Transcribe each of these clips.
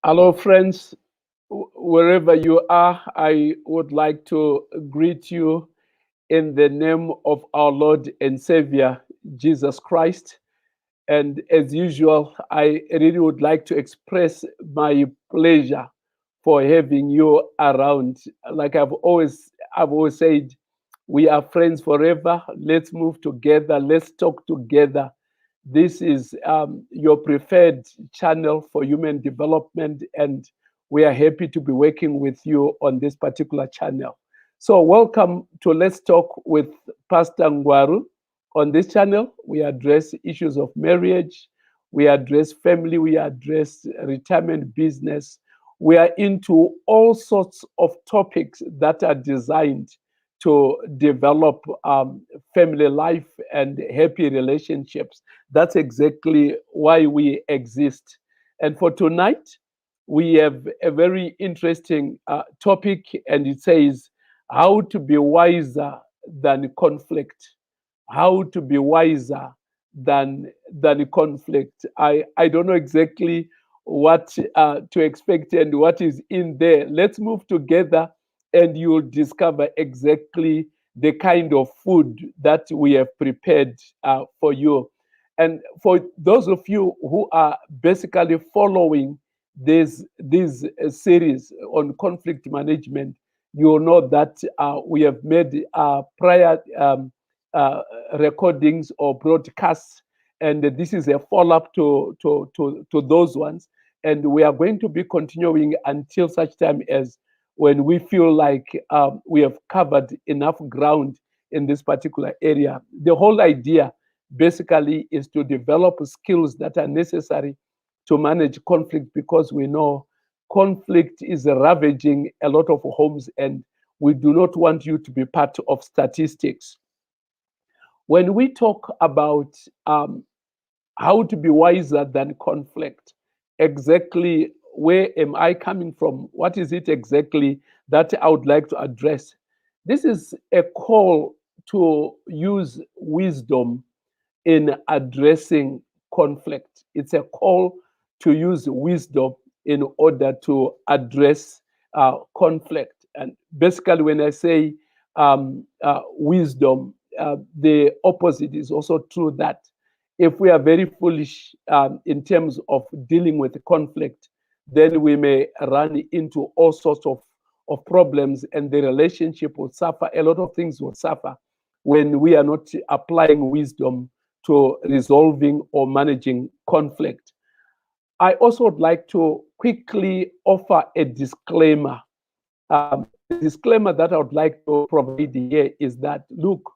Hello, friends. Wherever you are, I would like to greet you in the name of our Lord and Savior, Jesus Christ. And as usual, I really would like to express my pleasure for having you around. Like I've always said, we are friends forever. Let's move together. Let's talk together. This is your preferred channel for human development, and we are happy to be working with you on this particular channel. So, welcome to Let's Talk with Pastor Ngwaru. On this channel, we address issues of marriage, we address family, we address retirement business. We are into all sorts of topics that are designed to develop family life and happy relationships. That's exactly why we exist. And for tonight, we have a very interesting topic, and it says, How to be wiser than conflict. How to be wiser than conflict. I don't know exactly what to expect and what is in there. Let's move together and you'll discover exactly the kind of food that we have prepared for you. And for those of you who are basically following this series on conflict management, you'll know that we have made prior uh, recordings or broadcasts, and this is a follow-up to those ones. And we are going to be continuing until such time as when we feel like we have covered enough ground in this particular area. The whole idea basically is to develop skills that are necessary to manage conflict, because we know conflict is ravaging a lot of homes, and we do not want you to be part of statistics. When we talk about how to be wiser than conflict, exactly where am I coming from? What is it exactly that I would like to address? This is a call to use wisdom in addressing conflict. It's a call to use wisdom in order to address conflict. And basically, when I say wisdom, the opposite is also true, that if we are very foolish in terms of dealing with conflict, then we may run into all sorts of problems, and the relationship will suffer. A lot of things will suffer when we are not applying wisdom to resolving or managing conflict. I also would like to quickly offer a disclaimer. The disclaimer that I would like to provide here is that, look,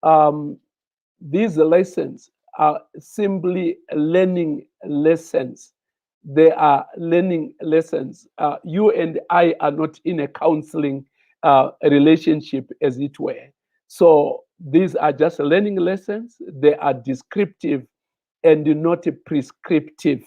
um, these lessons are simply learning lessons. They are learning lessons. You and I are not in a counseling relationship, as it were. So these are just learning lessons. They are descriptive and not prescriptive.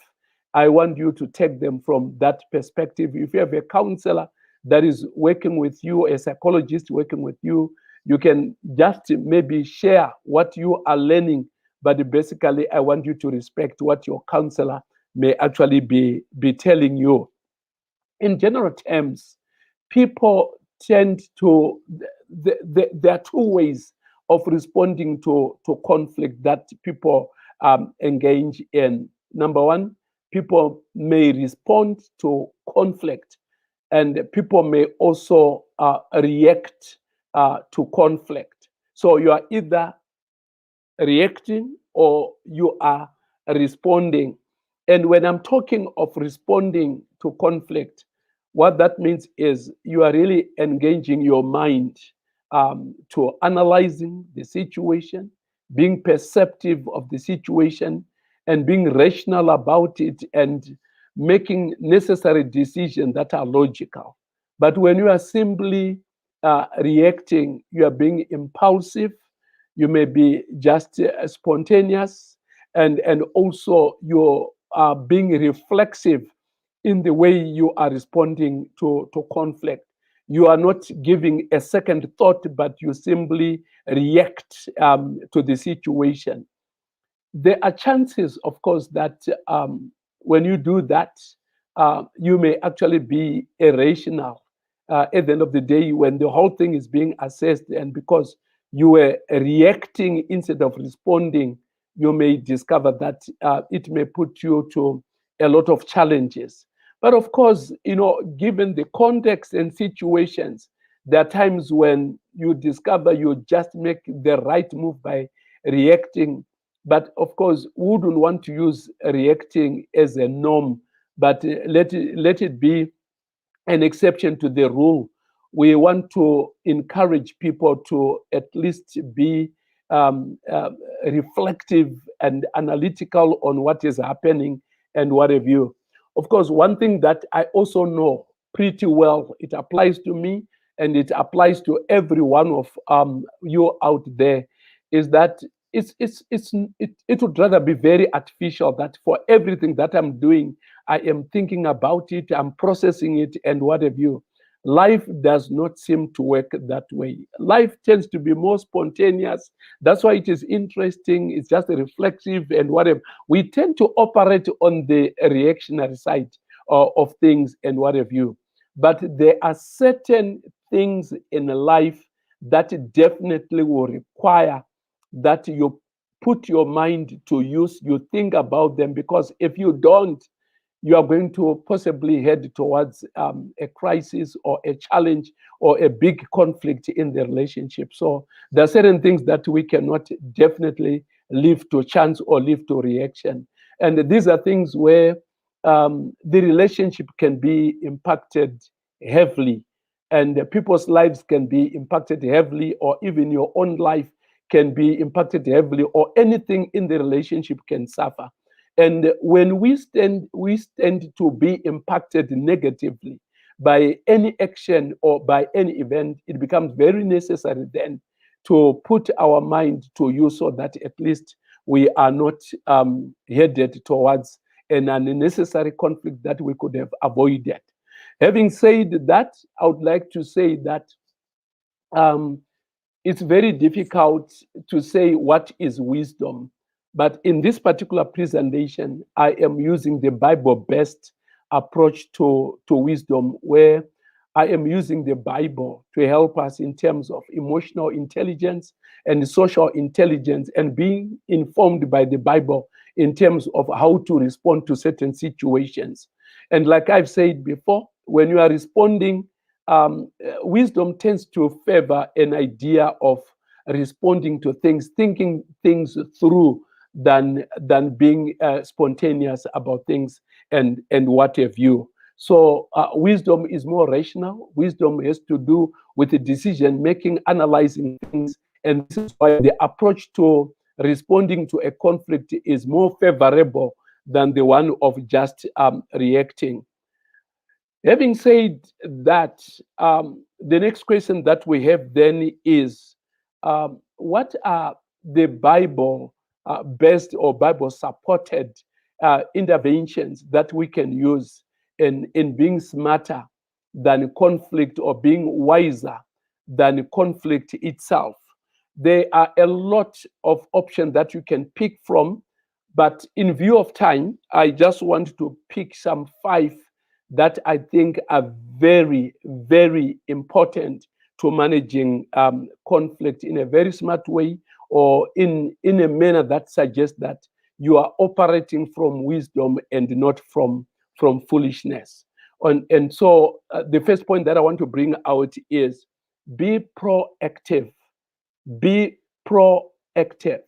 I want you to take them from that perspective. If you have a counselor that is working with you, a psychologist working with you, you can just maybe share what you are learning, but basically, I want you to respect what your counselor may actually be telling you. In general terms, people tend to, there are two ways of responding to conflict that people engage in. Number one, people may respond to conflict, and people may also react to conflict. So you are either reacting or you are responding. And when I'm talking of responding to conflict, what that means is you are really engaging your mind to analyzing the situation, being perceptive of the situation, and being rational about it, and making necessary decisions that are logical. But when you are simply reacting, you are being impulsive, you may be just spontaneous, and also you are being reflexive in the way you are responding to conflict. You are not giving a second thought, but you simply react to the situation. There are chances, of course, that when you do that, you may actually be irrational at the end of the day when the whole thing is being assessed, and because you were reacting instead of responding, you may discover that it may put you to a lot of challenges. But of course, given the context and situations, there are times when you discover you just make the right move by reacting. But of course, we wouldn't want to use reacting as a norm, but let it be an exception to the rule. We want to encourage people to at least be reflective and analytical on what is happening and what have you. Of course, one thing that I also know pretty well, it applies to me and it applies to every one of you out there, is that it would rather be very artificial that for everything that I'm doing, I am thinking about it, I'm processing it, and what have you. Life does not seem to work that way. Life tends to be more spontaneous. That's why it is interesting. It's just reflective and whatever. We tend to operate on the reactionary side of things and what have you. But there are certain things in life that definitely will require that you put your mind to use, you think about them, because if you don't, you are going to possibly head towards a crisis or a challenge or a big conflict in the relationship. So there are certain things that we cannot definitely leave to chance or leave to reaction. And these are things where the relationship can be impacted heavily, and people's lives can be impacted heavily, or even your own life can be impacted heavily, or anything in the relationship can suffer. And when we stand to be impacted negatively by any action or by any event, it becomes very necessary then to put our mind to use, so that at least we are not headed towards an unnecessary conflict that we could have avoided. Having said that, I would like to say that um, it's very difficult to say what is wisdom. But in this particular presentation, I am using the Bible-based approach to wisdom, where I am using the Bible to help us in terms of emotional intelligence and social intelligence, and being informed by the Bible in terms of how to respond to certain situations. And like I've said before, when you are responding, wisdom tends to favor an idea of responding to things, thinking things through, than being spontaneous about things and what have you. So wisdom is more rational. Wisdom has to do with the decision making, analyzing things, and this is why the approach to responding to a conflict is more favorable than the one of just reacting. Having said that, the next question that we have then is, what are the Bible based or Bible supported interventions that we can use in being smarter than conflict, or being wiser than conflict itself? There are a lot of options that you can pick from, but in view of time, I just want to pick some 5 that I think are very, very important to managing conflict in a very smart way, or in a manner that suggests that you are operating from wisdom and not from foolishness. And so the first point that I want to bring out is, be proactive. Be proactive.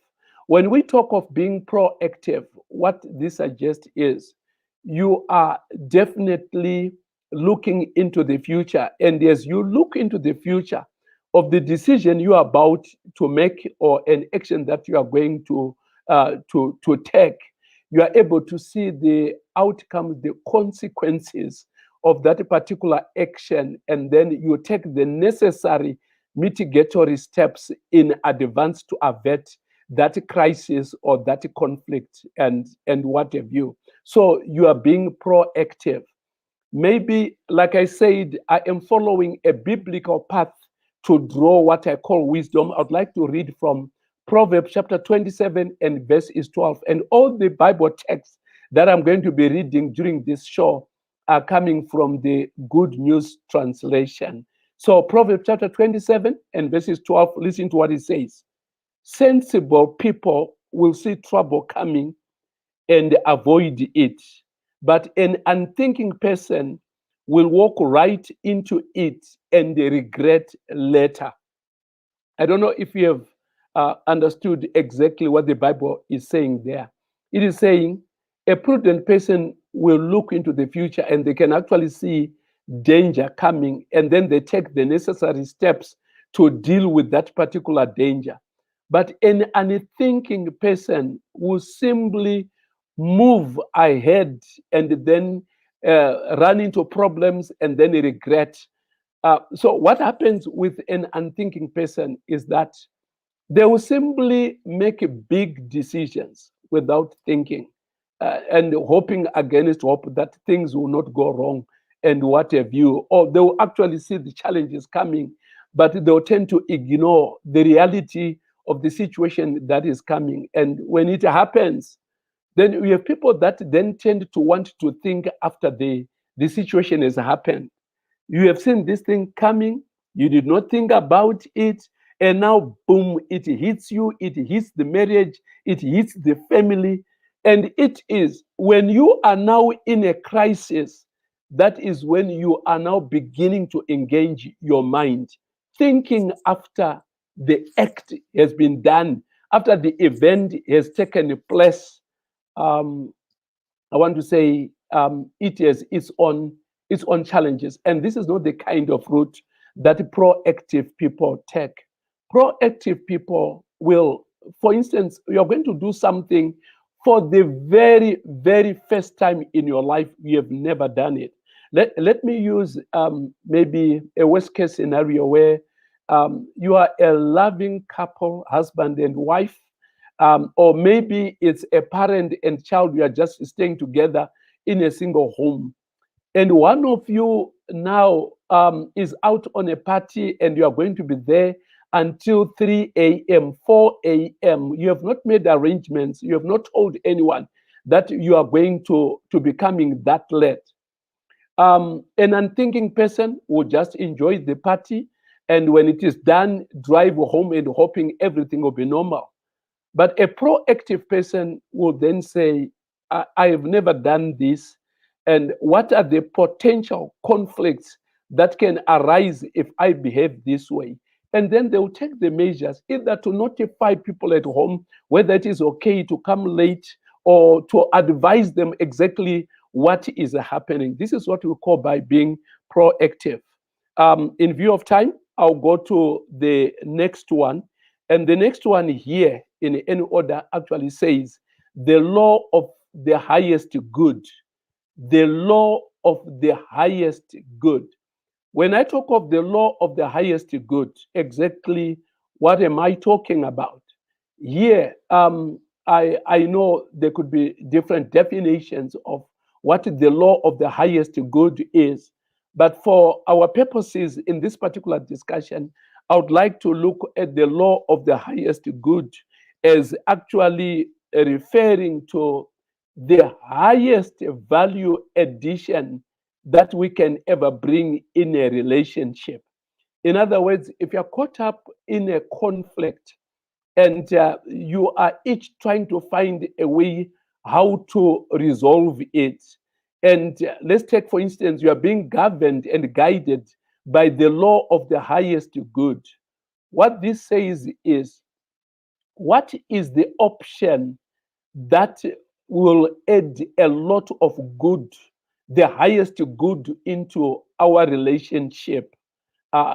When we talk of being proactive, what this suggests is you are definitely looking into the future. And as you look into the future of the decision you are about to make, or an action that you are going to take, you are able to see the outcomes, the consequences of that particular action, and then you take the necessary mitigatory steps in advance to avert that crisis or that conflict and what have you. So you are being proactive. Maybe, like I said, I am following a biblical path to draw what I call wisdom. I'd like to read from Proverbs chapter 27 and verse is 12. And all the Bible texts that I'm going to be reading during this show are coming from the Good News Translation. So Proverbs chapter 27 and verses 12, listen to what it says. Sensible people will see trouble coming and avoid it, but an unthinking person will walk right into it and regret later. I don't know if you have understood exactly what the Bible is saying there. It is saying a prudent person will look into the future and they can actually see danger coming, and then they take the necessary steps to deal with that particular danger. But an unthinking person will simply move ahead and then run into problems and then regret. So what happens with an unthinking person is that they will simply make big decisions without thinking, and hoping against hope that things will not go wrong and what have you. Or they will actually see the challenges coming, but they'll tend to ignore the reality of the situation that is coming. And when it happens, then we have people that then tend to want to think after the situation has happened. You have seen this thing coming, you did not think about it, and now, boom, it hits you, it hits the marriage, it hits the family. And it is when you are now in a crisis, that is when you are now beginning to engage your mind, thinking after the act has been done, after the event has taken place. Um, I want to say it has its own challenges, and this is not the kind of route that proactive people take. Proactive people will, for instance, you're going to do something for the very, very first time in your life. You have never done it. Let me use maybe a worst case scenario where you are a loving couple, husband and wife, or maybe it's a parent and child, you are just staying together in a single home. And one of you now is out on a party and you are going to be there until 3 a.m., 4 a.m. You have not made arrangements, you have not told anyone that you are going to be coming that late. An unthinking person will just enjoy the party, and when it is done, drive home and hoping everything will be normal. But a proactive person will then say, I have never done this. And what are the potential conflicts that can arise if I behave this way? And then they will take the measures either to notify people at home whether it is okay to come late, or to advise them exactly what is happening. This is what we call by being proactive. In view of time, I'll go to the next one. And the next one here in any order actually says the law of the highest good. The law of the highest good. When I talk of the law of the highest good, exactly what am I talking about? Here, I know there could be different definitions of what the law of the highest good is. But for our purposes in this particular discussion, I would like to look at the law of the highest good as actually referring to the highest value addition that we can ever bring in a relationship. In other words, if you're caught up in a conflict and you are each trying to find a way how to resolve it, and let's take, for instance, you are being governed and guided by the law of the highest good. What this says is, what is the option that will add a lot of good, the highest good into our relationship?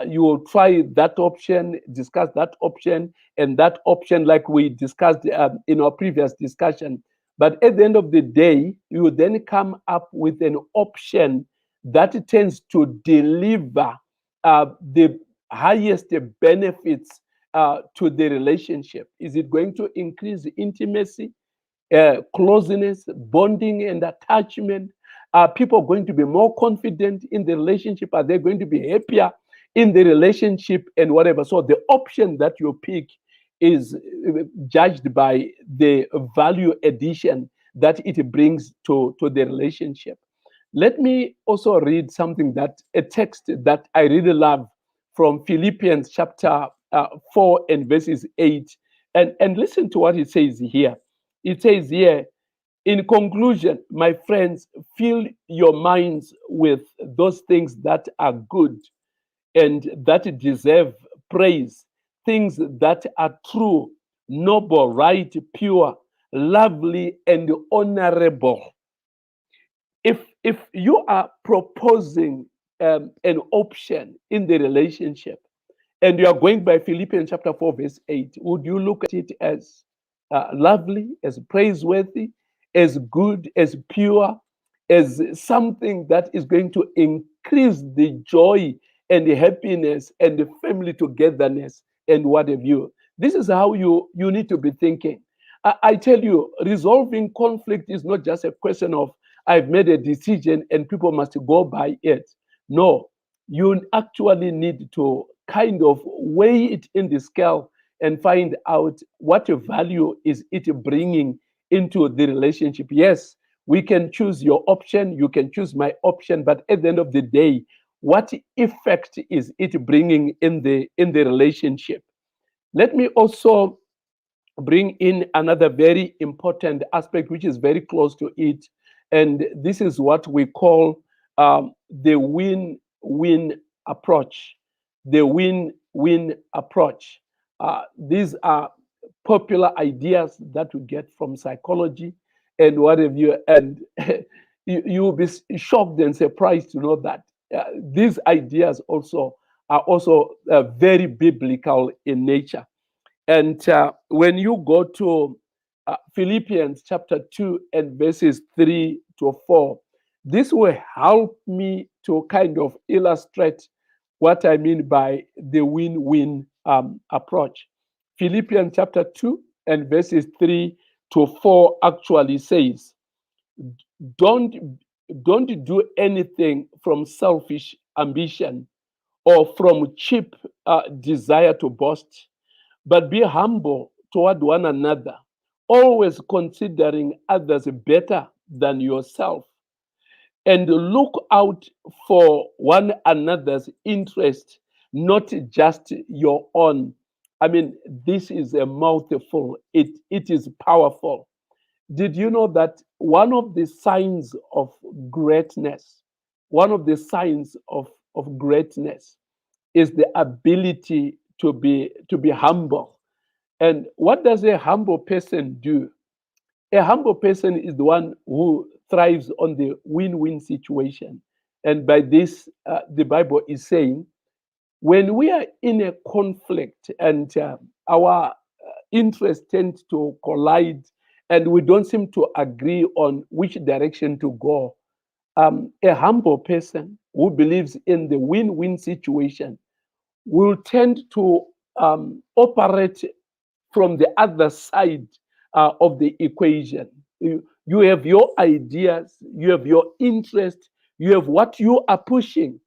You will try that option, discuss that option, and that option, like we discussed in our previous discussion. But at the end of the day, you will then come up with an option that tends to deliver the highest benefits to the relationship. Is it going to increase intimacy, closeness, bonding, and attachment? Are people going to be more confident in the relationship? Are they going to be happier in the relationship and whatever? So the option that you pick is judged by the value addition that it brings to the relationship. Let me also read something a text that I really love from Philippians chapter 4 and verses 8. And listen to what it says here. It says here, in conclusion, my friends, fill your minds with those things that are good and that deserve praise, things that are true, noble, right, pure, lovely, and honorable. If you are proposing an option in the relationship, and you are going by Philippians chapter 4, verse 8, would you look at it as lovely, as praiseworthy, as good, as pure, as something that is going to increase the joy and the happiness and the family togetherness and what have you? This is how you need to be thinking. I tell you, resolving conflict is not just a question of I've made a decision and people must go by it. No, you actually need to kind of weigh it in the scale and find out what value is it bringing into the relationship. Yes, we can choose your option, you can choose my option, but at the end of the day, what effect is it bringing in the relationship? Let me also bring in another very important aspect, which is very close to it. And this is what we call the win win approach. The win win approach. These are popular ideas that we get from psychology and what have you. And you'll be shocked and surprised to know that these ideas also are also very biblical in nature. And when you go to Philippians chapter 2 and verses 3 to 4, this will help me to kind of illustrate what I mean by the win win approach. Philippians chapter 2 and verses 3 to 4 actually says, don't, don't do anything from selfish ambition or from cheap desire to boast, but be humble toward one another, always considering others better than yourself, and look out for one another's interest, not just your own. I mean, this is a mouthful. It is powerful. Did you know that one of the signs of greatness, one of the signs of greatness is the ability to be humble. And what does a humble person do? A humble person is the one who thrives on the win-win situation. And by this, the Bible is saying, when we are in a conflict and our interests tend to collide and we don't seem to agree on which direction to go, a humble person who believes in the win-win situation will tend to operate from the other side of the equation. You have your ideas, you have your interest, you have what you are pushing,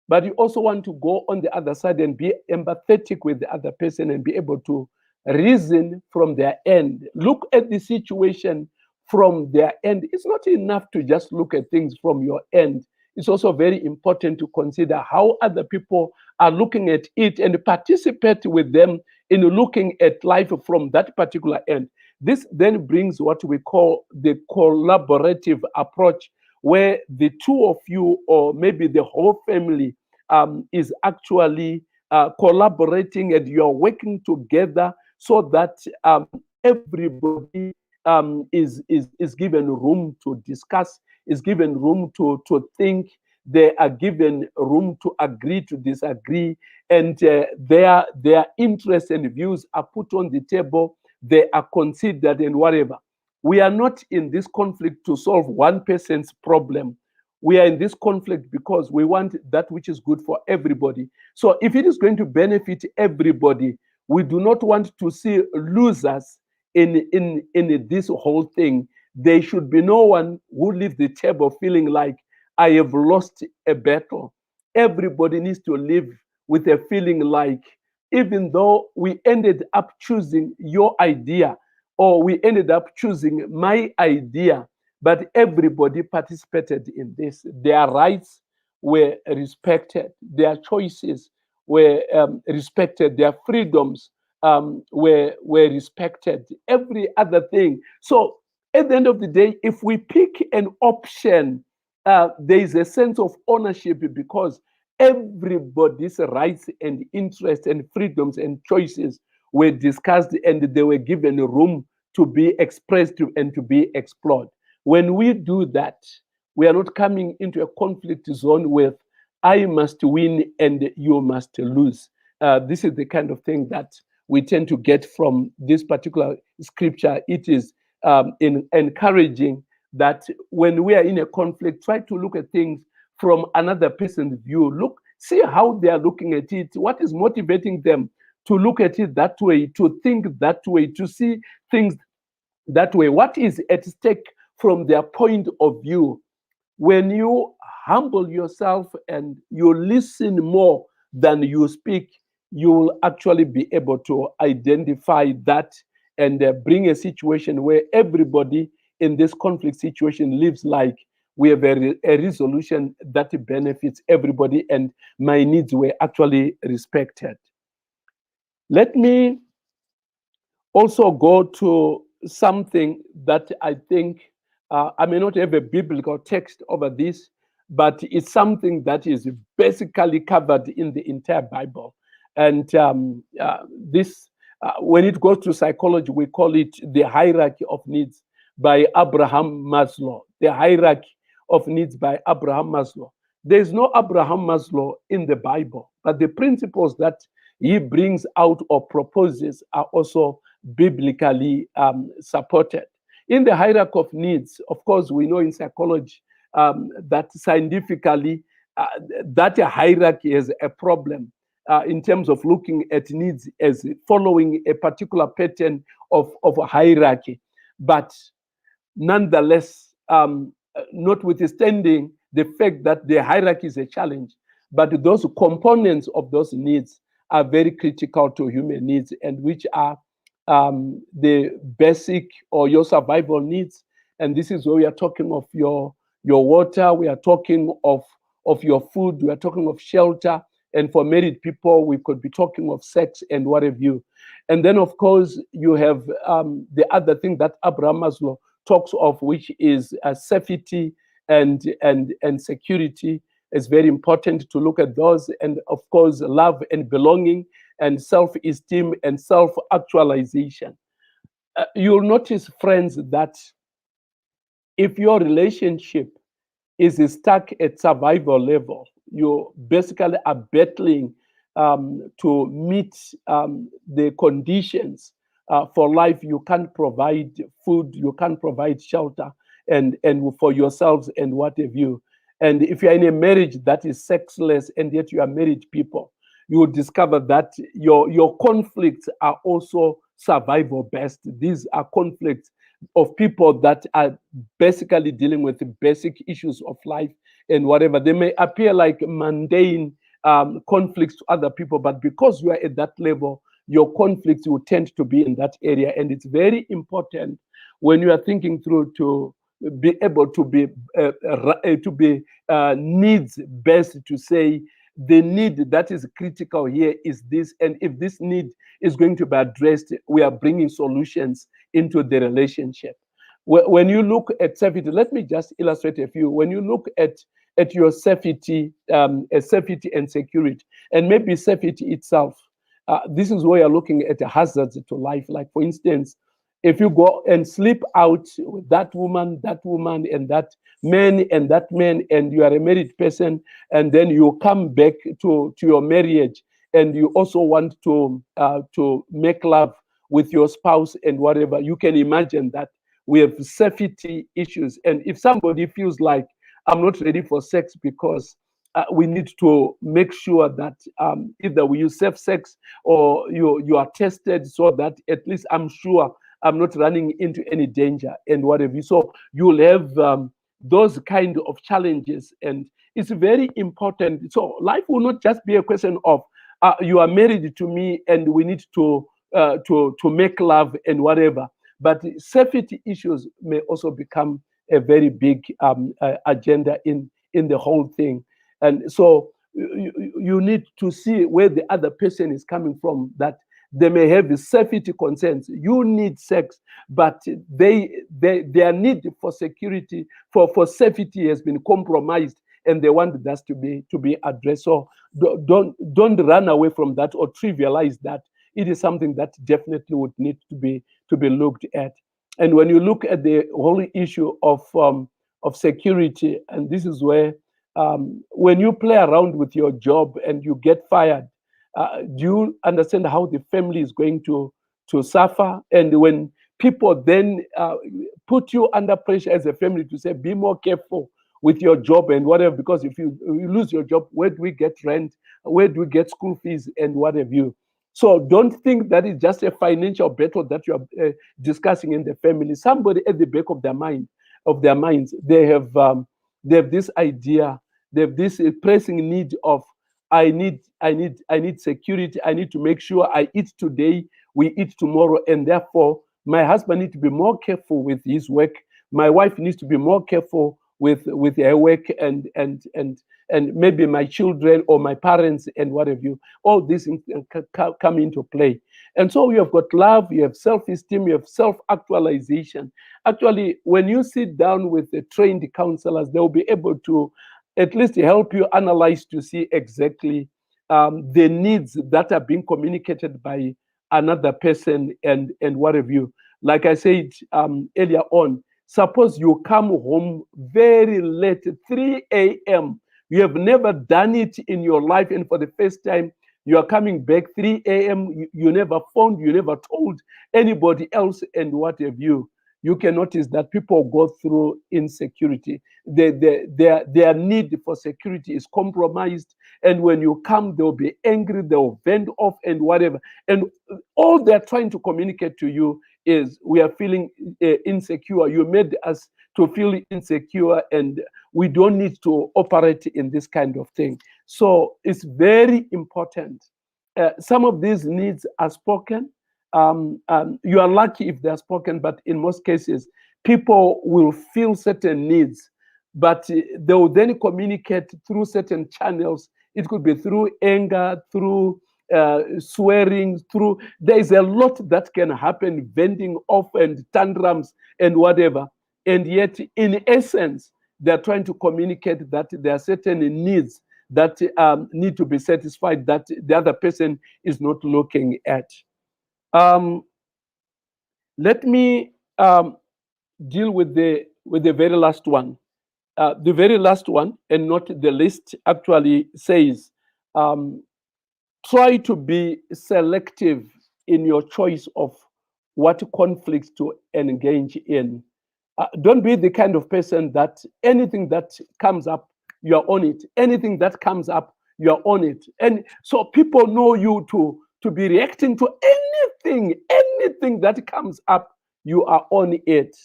but you also want to go on the other side and be empathetic with the other person and be able to reason from their end. Look at the situation from their end. It's not enough to just look at things from your end. It's also very important to consider how other people are looking at it and participate with them in looking at life from that particular end. This then brings what we call the collaborative approach, where the two of you, or maybe the whole family, is actually collaborating and you're working together so that everybody is given room to discuss, is given room to think. They are given room to agree to disagree, and their interests and views are put on the table. They are considered and whatever. We are not in this conflict to solve one person's problem. We are in this conflict because we want that which is good for everybody. So if it is going to benefit everybody, we do not want to see losers in this whole thing. There should be no one who leaves the table feeling like I have lost a battle. Everybody needs to live with a feeling like, even though we ended up choosing your idea or we ended up choosing my idea, but everybody participated in this. Their rights were respected, their choices were respected, their freedoms were respected, every other thing. So at the end of the day, if we pick an option, there is a sense of ownership because everybody's rights and interests and freedoms and choices were discussed and they were given room to be expressed and to be explored. When we do that, we are not coming into a conflict zone with I must win and you must lose. This is the kind of thing that we tend to get from this particular scripture. It is encouraging that when we are in a conflict, try to look at things from another person's view. Look, see how they are looking at it. What is motivating them to look at it that way, to think that way, to see things that way? What is at stake from their point of view? When you humble yourself and you listen more than you speak, you will actually be able to identify that and bring a situation where everybody in this conflict situation lives like we have a resolution that benefits everybody and my needs were actually respected. Let me also go to something that I think I may not have a biblical text over this, but it's something that is basically covered in the entire Bible. And this, when it goes to psychology, we call it the hierarchy of needs by Abraham Maslow. The hierarchy of needs by Abraham Maslow. There is no Abraham Maslow in the Bible, but the principles that he brings out or proposes are also biblically supported. In the hierarchy of needs, of course, we know in psychology that scientifically that hierarchy is a problem in terms of looking at needs as following a particular pattern of a hierarchy. But nonetheless, notwithstanding the fact that the hierarchy is a challenge, but those components of those needs are very critical to human needs, and which are the basic or your survival needs. And this is where we are talking of your water, we are talking of your food, we are talking of shelter, and for married people, we could be talking of sex and what have you. And then, of course, you have the other thing that Abraham Maslow talks of, which is safety and security. It's very important to look at those, and of course, love and belonging, and self-esteem and self-actualization. You'll notice, friends, that if your relationship is stuck at survival level, you basically are battling to meet the conditions for life. You can't provide food, you can't provide shelter, and for yourselves and what have you. And if you're in a marriage that is sexless and yet you are married people, you will discover that your conflicts are also survival based. These are conflicts of people that are basically dealing with the basic issues of life and whatever. They may appear like mundane conflicts to other people, but because you are at that level, your conflicts will tend to be in that area. And it's very important when you are thinking through to be able to be needs based, to say the need that is critical here is this, and if this need is going to be addressed, we are bringing solutions into the relationship. When you look at safety, let me just illustrate a few. When you look at your safety, safety and security, and maybe safety itself, this is where you're looking at the hazards to life. Like, for instance, if you go and sleep out with that woman, and that man, and you are a married person, and then you come back to your marriage, and you also want to make love with your spouse and whatever, you can imagine that we have safety issues. And if somebody feels like, I'm not ready for sex because we need to make sure that either we use safe sex or you are tested so that at least I'm sure I'm not running into any danger and whatever. So you'll have those kind of challenges, and it's very important. So life will not just be a question of you are married to me and we need to make love and whatever. But safety issues may also become a very big agenda in the whole thing. And so you need to see where the other person is coming from, that they may have the safety concerns. You need sex, but their need for security, for safety has been compromised, and they want that to be addressed. So don't run away from that or trivialize that. It is something that definitely would need to be looked at. And when you look at the whole issue of security, and this is where when you play around with your job and you get fired, do you understand how the family is going to suffer? And when people then put you under pressure as a family to say, be more careful with your job and whatever, because if you lose your job, where do we get rent? Where do we get school fees and what have you? So don't think that it's just a financial battle that you are discussing in the family. Somebody at the back of their minds, they have this idea, they have this pressing need of, I need security. I need to make sure I eat today, we eat tomorrow, and therefore my husband needs to be more careful with his work. My wife needs to be more careful with her work, and maybe my children or my parents and what have you. All these things come into play. And so you have got love, you have self-esteem, you have self-actualization. Actually, when you sit down with the trained counselors, they'll be able to at least help you analyze to see exactly the needs that are being communicated by another person and what have you. Like I said earlier on, suppose you come home very late, 3 a.m. You have never done it in your life, and for the first time, you are coming back 3 a.m. You never phoned, you never told anybody else, and what have you. You can notice that people go through insecurity. Their need for security is compromised. And when you come, they'll be angry, they'll vent off and whatever. And all they're trying to communicate to you is, we are feeling insecure. You made us to feel insecure, and we don't need to operate in this kind of thing. So it's very important. Some of these needs are spoken. You are lucky if they're spoken, but in most cases, people will feel certain needs, but they will then communicate through certain channels. It could be through anger, through swearing, there is a lot that can happen, vending off and tantrums and whatever. And yet, in essence, they're trying to communicate that there are certain needs that need to be satisfied that the other person is not looking at. Let me deal with the very last one. The very last one, and not the least, actually says, try to be selective in your choice of what conflicts to engage in. Don't be the kind of person that anything that comes up, you're on it. Anything that comes up, you're on it. And so people know you to be reacting to anything that comes up, you are on it.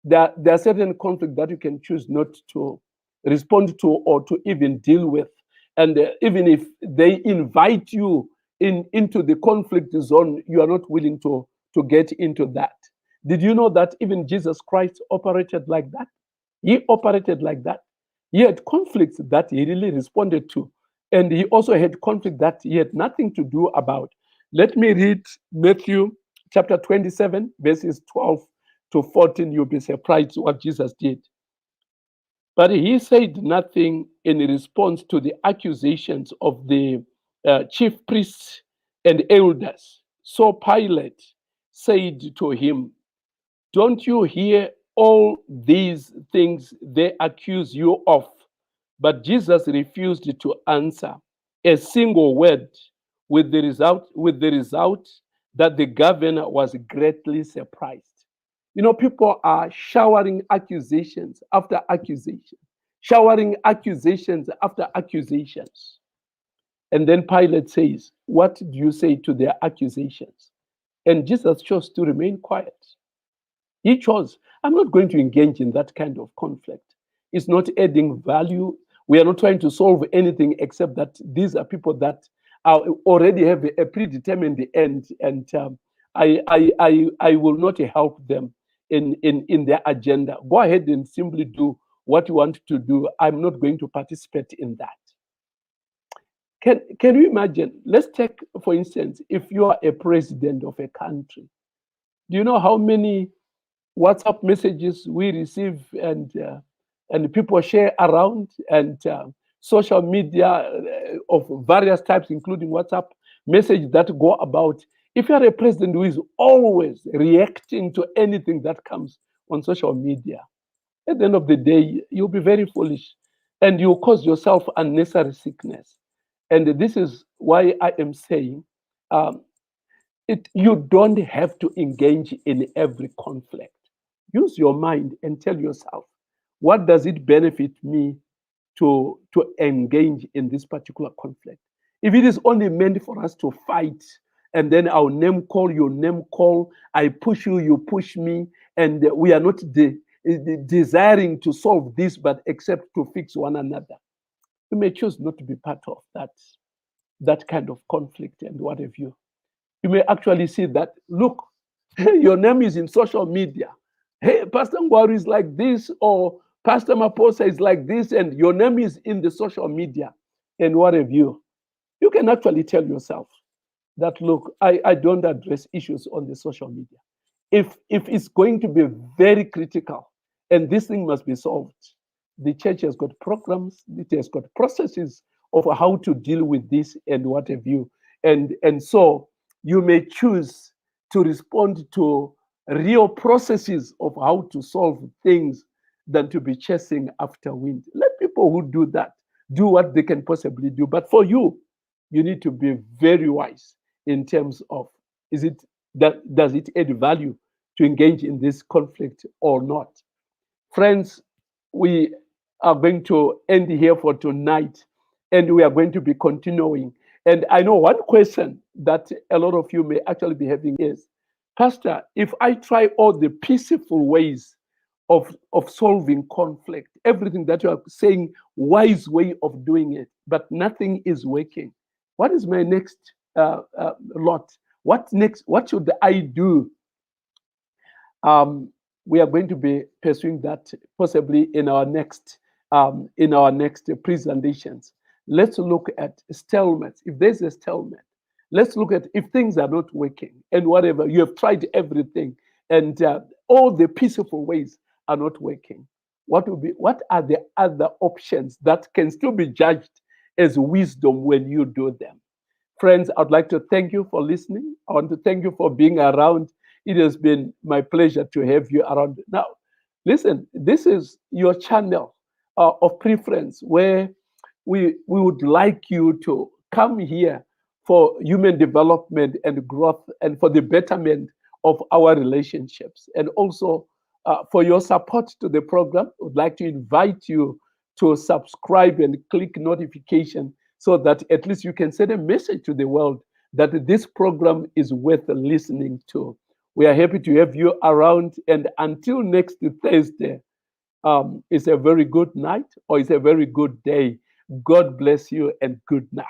There are certain conflicts that you can choose not to respond to or to even deal with. And even if they invite you into the conflict zone, you are not willing to get into that. Did you know that even Jesus Christ operated like that? He operated like that. He had conflicts that he really responded to. And he also had conflict that he had nothing to do about. Let me read Matthew chapter 27, verses 12 to 14. You'll be surprised what Jesus did. But he said nothing in response to the accusations of the chief priests and elders. So Pilate said to him, "Don't you hear all these things they accuse you of?" But Jesus refused to answer a single word, with the result that the governor was greatly surprised. You know, people are showering accusations after accusations, showering accusations after accusations. And then Pilate says, "What do you say to their accusations?" And Jesus chose to remain quiet. He chose, I'm not going to engage in that kind of conflict. It's not adding value. We are not trying to solve anything except that these are people that already have a predetermined end, and I will not help them. in their agenda. Go ahead and simply do what you want to do. I'm not going to participate in that. Can you imagine? Let's take, for instance, if you are a president of a country, do you know how many WhatsApp messages we receive and people share around, and social media of various types, including WhatsApp messages that go about? If you are a president who is always reacting to anything that comes on social media, at the end of the day, you'll be very foolish and you'll cause yourself unnecessary sickness. And this is why I am saying um, you don't have to engage in every conflict. Use your mind and tell yourself, what does it benefit me to engage in this particular conflict? If it is only meant for us to fight, and then I'll name call, you name call, I push you, you push me, and we are not desiring to solve this, but except to fix one another, you may choose not to be part of that kind of conflict and what have you. You may actually see that, look, your name is in social media. Hey, Pastor Ngwaru is like this, or Pastor Maposa is like this, and your name is in the social media and what have you. You can actually tell yourself that, look, I don't address issues on the social media. If it's going to be very critical and this thing must be solved, the church has got programs, it has got processes of how to deal with this and what have you. And so you may choose to respond to real processes of how to solve things than to be chasing after wind. Let people who do that do what they can possibly do. But for you, you need to be very wise in terms of, does it add value to engage in this conflict or not? Friends, we are going to end here for tonight, and we are going to be continuing. And I know one question that a lot of you may actually be having is, Pastor, if I try all the peaceful ways of solving conflict, everything that you are saying, wise way of doing it, but nothing is working, what is my next lot? What next? What should I do? We are going to be pursuing that possibly in our next presentations. Let's look at stalemate. If there's a stalemate, let's look at if things are not working and whatever, you have tried everything and all the peaceful ways are not working. What are the other options that can still be judged as wisdom when you do them? Friends, I'd like to thank you for listening. I want to thank you for being around. It has been my pleasure to have you around. Now, listen, this is your channel of preference where we would like you to come here for human development and growth and for the betterment of our relationships. And also for your support to the program, I would like to invite you to subscribe and click notification so that at least you can send a message to the world that this program is worth listening to. We are happy to have you around, and until next Thursday, it's a very good night or it's a very good day. God bless you and good night.